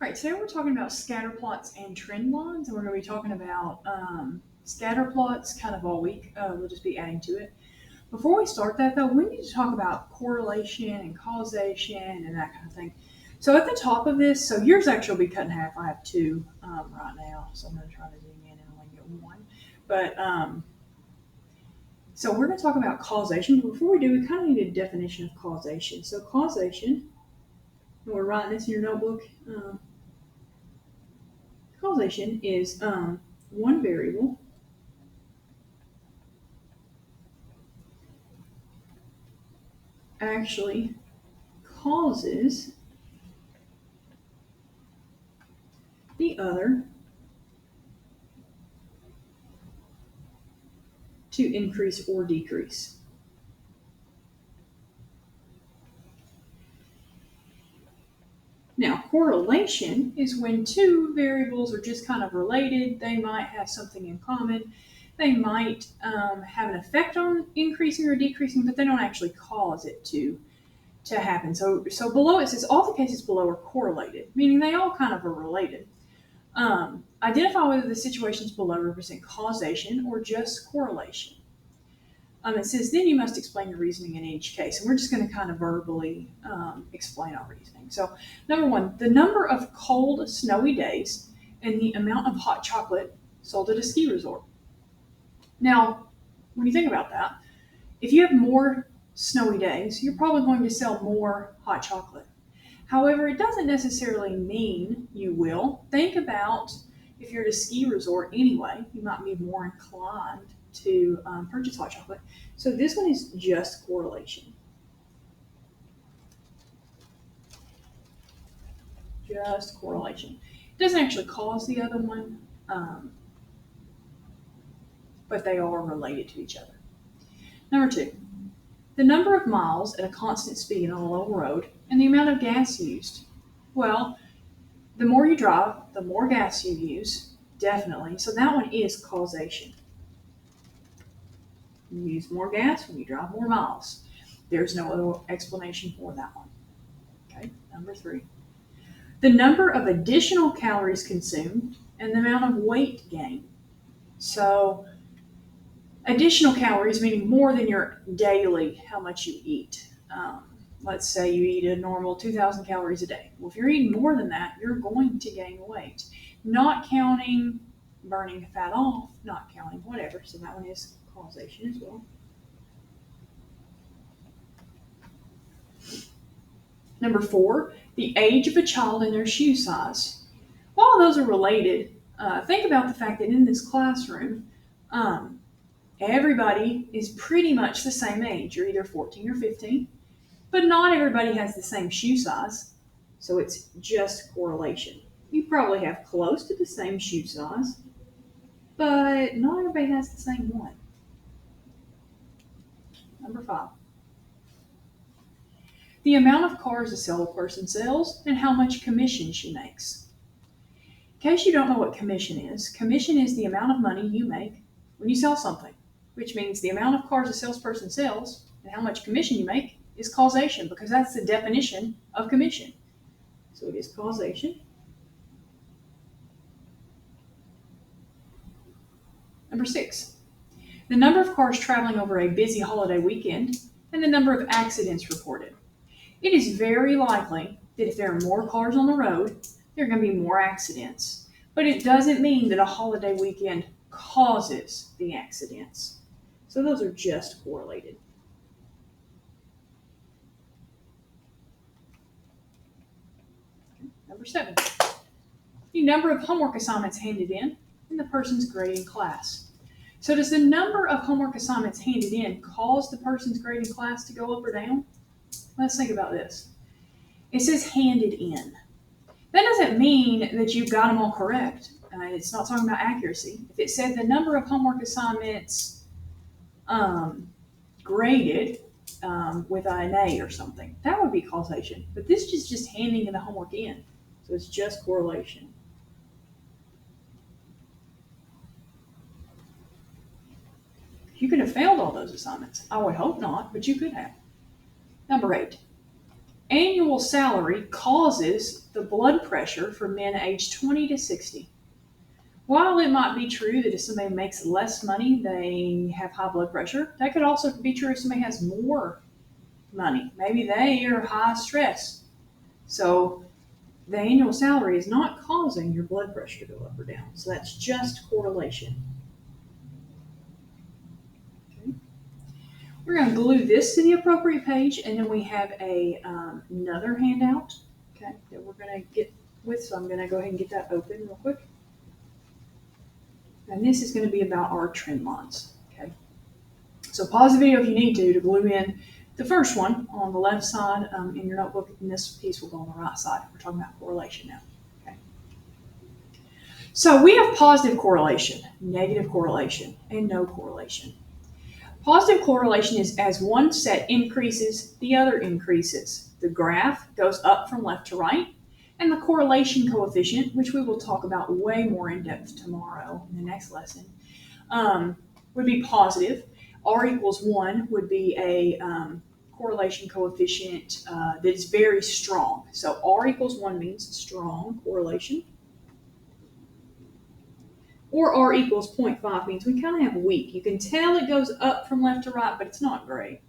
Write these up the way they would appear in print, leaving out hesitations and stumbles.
All right, today we're talking about scatter plots and trend lines, and we're going to be talking about scatter plots kind of all week. We'll just be adding to it. Before we start that, though, we need to talk about correlation and causation and that kind of thing. So at the top of this, so yours actually will be cut in half. I have two right now, so I'm going to try to zoom in and only get one. But so we're going to talk about causation. But before we do, we kind of need a definition of causation. So causation, and we're writing this in your notebook. Causation is one variable actually causes the other to increase or decrease. Now, correlation is when two variables are just kind of related. They might have something in common. They might have an effect on increasing or decreasing, but they don't actually cause it to happen. So below it says all the cases below are correlated, meaning they all kind of are related. Identify whether the situations below represent causation or just correlation. It says then you must explain your reasoning in each case, and we're just going to kind of verbally explain our reasoning. So, number one, the number of cold, snowy days and the amount of hot chocolate sold at a ski resort. Now, when you think about that, if you have more snowy days, you're probably going to sell more hot chocolate. However, it doesn't necessarily mean you will. Think about if you're at a ski resort anyway, you might be more inclined to purchase hot chocolate. So this one is just correlation. Just correlation. It doesn't actually cause the other one, but they are related to each other. Number two, the number of miles at a constant speed on a level road and the amount of gas used. Well, the more you drive, the more gas you use, definitely. So that one is causation. You use more gas when you drive more miles. There's no other explanation for that one. Okay, number three. The number of additional calories consumed and the amount of weight gain. So, additional calories meaning more than your daily, how much you eat. Let's say you eat a normal 2,000 calories a day. Well, if you're eating more than that, you're going to gain weight. Not counting burning fat off, not counting whatever. So that one is causation as well. Number four, the age of a child and their shoe size. While those are related, think about the fact that in this classroom, everybody is pretty much the same age. You're either 14 or 15, but not everybody has the same shoe size. So it's just correlation. You probably have close to the same shoe size, but not everybody has the same one. Number five, the amount of cars a salesperson sells and how much commission she makes. In case you don't know what commission is the amount of money you make when you sell something, which means the amount of cars a salesperson sells and how much commission you make is causation, because that's the definition of commission. So it is causation. Number six, the number of cars traveling over a busy holiday weekend and the number of accidents reported. It is very likely that if there are more cars on the road, there are going to be more accidents. But it doesn't mean that a holiday weekend causes the accidents. So those are just correlated. Number seven, the number of homework assignments handed in and the person's grade in class. So does the number of homework assignments handed in cause the person's grade in class to go up or down? Let's think about this. It says handed in. That doesn't mean that you got them all correct. It's not talking about accuracy. If it said the number of homework assignments graded with an A or something, that would be causation. But this is just handing the homework in. So it's just correlation. You could have failed all those assignments. I would hope not, but you could have. Number eight, annual salary causes the blood pressure for men aged 20 to 60. While it might be true that if somebody makes less money, they have high blood pressure, that could also be true if somebody has more money. Maybe they are high stress. So the annual salary is not causing your blood pressure to go up or down. So that's just correlation. Okay. We're going to glue this to the appropriate page, and then we have another handout, okay, that we're going to get with. So I'm going to go ahead and get that open real quick. And this is going to be about our trend lines. Okay. So pause the video if you need to glue in the first one on the left side in your notebook, and this piece will go on the right side. We're talking about correlation now. Okay. So we have positive correlation, negative correlation, and no correlation. Positive correlation is as one set increases, the other increases. The graph goes up from left to right, and the correlation coefficient, which we will talk about way more in depth tomorrow in the next lesson, would be positive. R equals 1 would be a correlation coefficient that is very strong. So R equals 1 means strong correlation. Or R equals 0.5 means we kind of have weak. You can tell it goes up from left to right, but it's not great.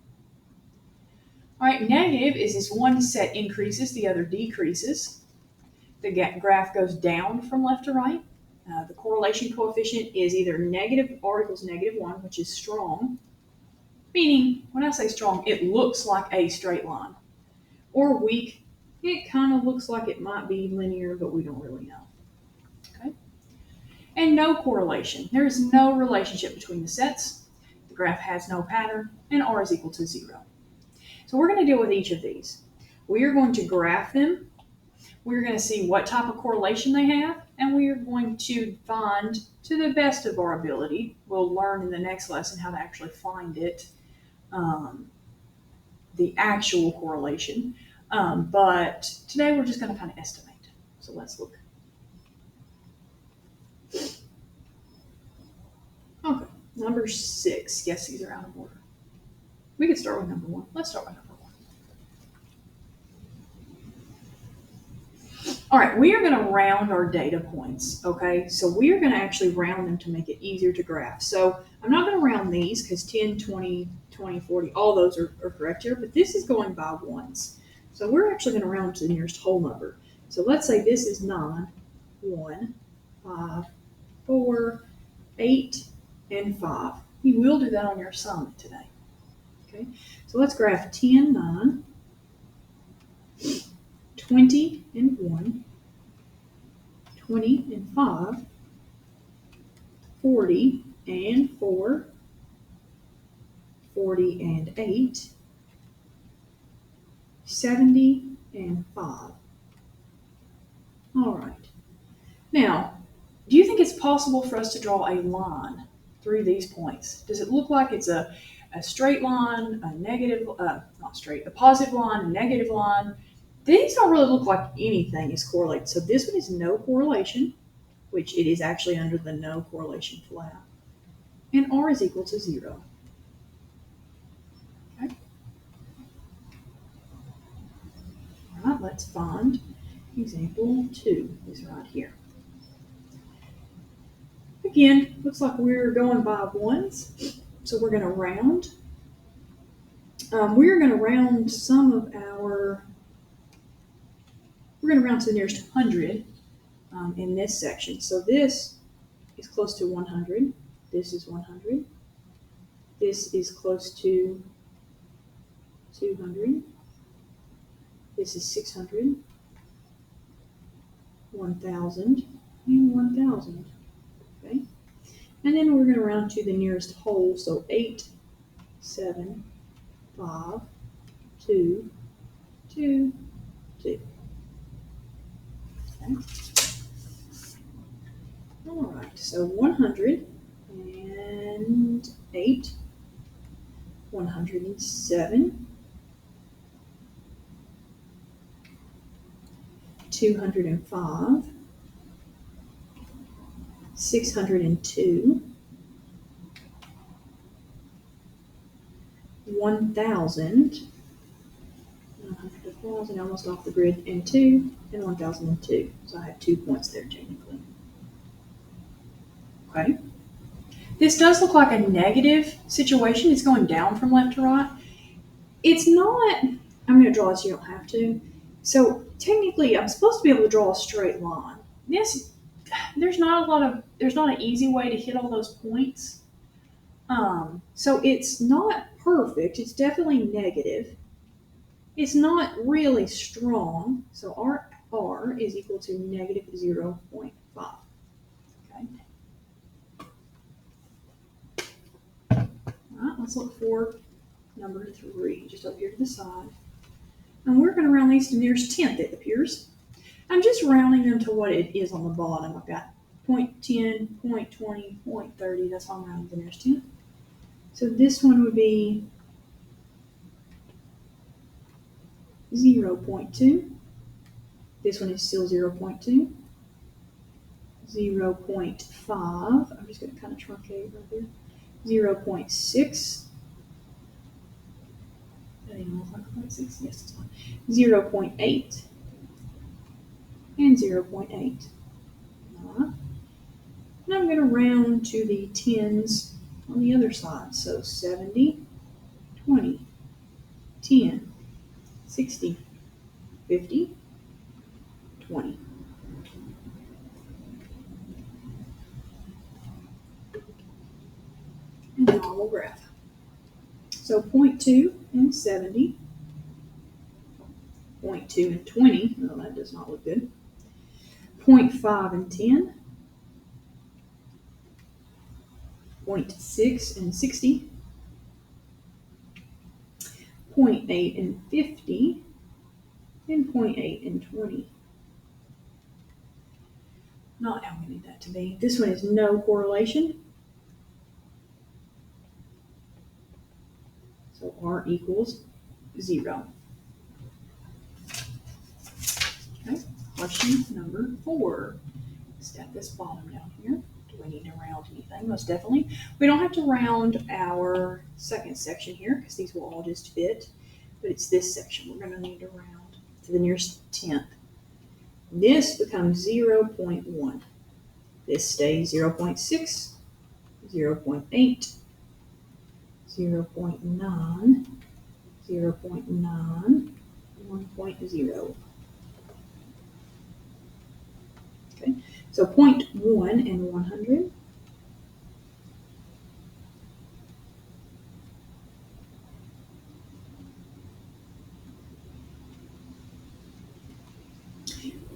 All right, negative is this one set increases, the other decreases. The graph goes down from left to right. The correlation coefficient is either negative, R equals -1, which is strong, meaning when I say strong, it looks like a straight line. Or weak, it kind of looks like it might be linear, but we don't really know. Okay. And no correlation. There is no relationship between the sets. The graph has no pattern, and R is equal to 0. So we're going to deal with each of these. We are going to graph them. We're going to see what type of correlation they have, and we are going to find, to the best of our ability, we'll learn in the next lesson how to actually find it, the actual correlation. But today we're just going to kind of estimate. So let's look. Okay, number 6. Yes, these are out of order. We could start with number 1. Let's start with number 1. All right, we are going to round our data points, okay? So we are going to actually round them to make it easier to graph. So I'm not going to round these because 10, 20, 20, 40, all those are correct here, but this is going by ones. So we're actually going to round to the nearest whole number. So let's say this is 9, 1, 5, 4, 8, and 5. You will do that on your assignment today, okay? So let's graph 10, 9, 20 and 1, 20 and 5, 40 and 4, 40 and 8, 70 and 5. All right. Now, do you think it's possible for us to draw a line through these points? Does it look like it's a straight line, a negative, not straight, a positive line, a negative line? These don't really look like anything is correlated. So this one is no correlation, which it is actually under the no correlation flag. And R is equal to 0. Okay. All right, let's find example 2 is right here. Again, looks like we're going by ones. So we're going to round. We're going to round some of our, we're going to round to the nearest 100 in this section. So this is close to 100. This is 100. This is close to 200. This is 600, 1,000, and 1,000. Okay. And then we're going to round to the nearest whole. So 8, 7, 5, 2, 2, 2. Okay. All right, so 108, 107, 205, 602, 1,000, 100,000, almost off the grid, and 2, and 1002. So I have 2 points there technically. Okay. This does look like a negative situation. It's going down from left to right. It's not, I'm going to draw this, you don't have to. So technically, I'm supposed to be able to draw a straight line. There's not an easy way to hit all those points. So it's not perfect. It's definitely negative. It's not really strong. So R is equal to negative 0.5. Okay. All right, let's look for number 3, just up here to the side. And we're going to round these to the nearest tenth, it appears. I'm just rounding them to what it is on the bottom. I've got 0.10, 0.20, 0.30. That's why I'm rounding to the nearest tenth. So this one would be 0.2. This one is still 0.2. 0.5. I'm just going to kind of truncate right there. 0.6. That even looks like 0.6. Yes, it's fine. 0.8. And 0.8. All right. And I'm going to round to the tens on the other side. So 70, 20, 10, 60, 50, 20. And now we'll graph. So 0.2 and 70, 0.2 and 20. No, that does not look good. 0.5 and 10, 0.6 and 60, 0.8 and 50, and 0.8 and 20. Not how we need that to be. This one is no correlation. So R equals 0. Okay, question number 4. Step this bottom down here. Do we need to round anything? Most definitely. We don't have to round our second section here because these will all just fit. But it's this section we're going to need to round to the nearest tenth. This becomes 0.1. This stays 0.6, 0.8, 0.9, 0.9, 1.0. Okay, so 0.1 and 100.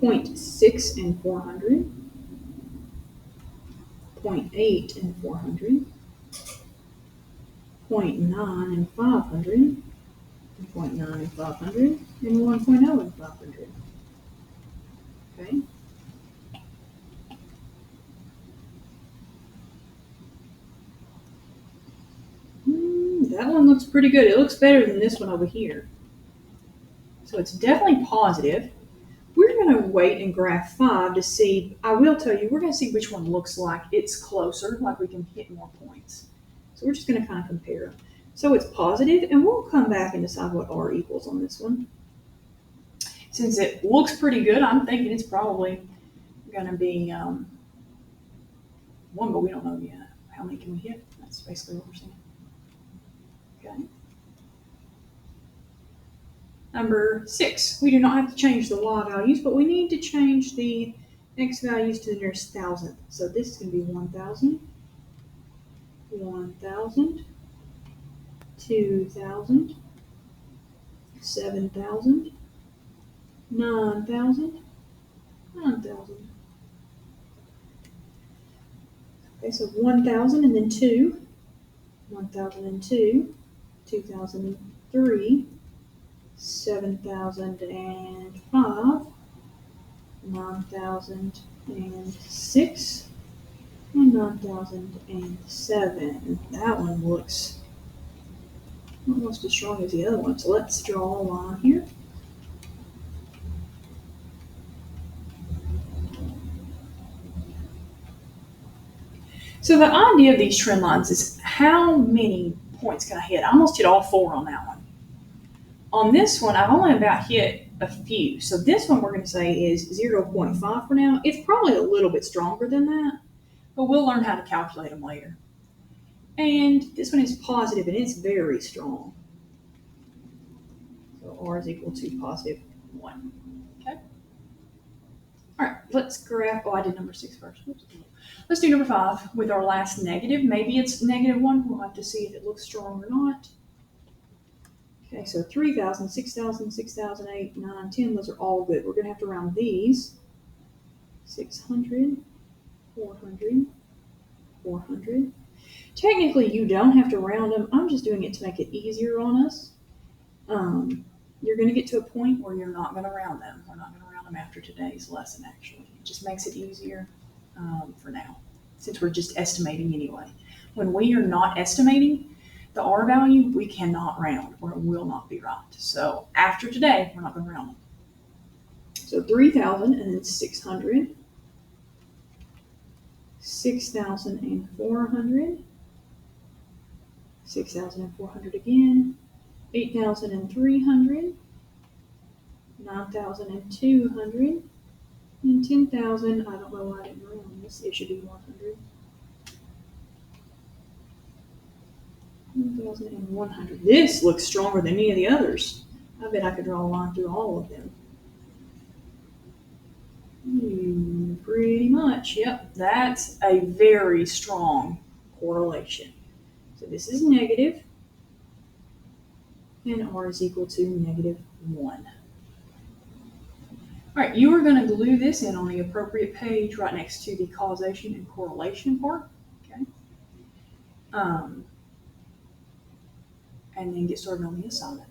0.6 and 400. 0.8 and 400. 0.9 and 500. 0.9 and 500. And 1.0 and 500. Okay. That one looks pretty good. It looks better than this one over here. So it's definitely positive. We're going to wait and graph 5 to see. I will tell you, we're going to see which one looks like it's closer, like we can hit more points. So we're just going to kind of compare them. So it's positive, and we'll come back and decide what R equals on this one. Since it looks pretty good, I'm thinking it's probably going to be 1, but we don't know yet. How many can we hit? That's basically what we're saying. Okay. Number 6, we do not have to change the Y values, but we need to change the X values to the nearest thousandth. So this is going to be 1,000, 1,000, 2,000, 7,000, 9,000, 9,000. Okay, so 1,000 and then 2, 1,002, 2,003, 7,005, 9,006, and 9,007. That one looks almost as strong as the other one. So let's draw a line here. So the idea of these trend lines is how many points can I hit? I almost hit all 4 on that one. On this one, I've only about hit a few. So this one we're going to say is 0.5 for now. It's probably a little bit stronger than that, but we'll learn how to calculate them later. And this one is positive, and it's very strong. So R is equal to positive 1. Okay. All right, let's graph. Oh, I did number 6 first. Oops. Let's do number 5 with our last negative. Maybe it's -1. We'll have to see if it looks strong or not. Okay, so 3,000, 6,000, 6,000, 8, 9, 10, those are all good. We're going to have to round these. 600, 400, 400. Technically, you don't have to round them. I'm just doing it to make it easier on us. You're going to get to a point where you're not going to round them. We're not going to round them after today's lesson, actually. It just makes it easier for now, since we're just estimating anyway. When we are not estimating the R value, we cannot round, or it will not be right. So after today, we're not going to round them. So 3,000 and then 600, 6,400, 6,400 again, 8,300, 9,200, and 10,000. I don't know why I didn't round this. It should be 100. 1,100. This looks stronger than any of the others. I bet I could draw a line through all of them. Pretty much, yep. That's a very strong correlation. So this is negative, and R is equal to -1. All right, you are going to glue this in on the appropriate page right next to the causation and correlation part. Okay. And then get started on the assignment.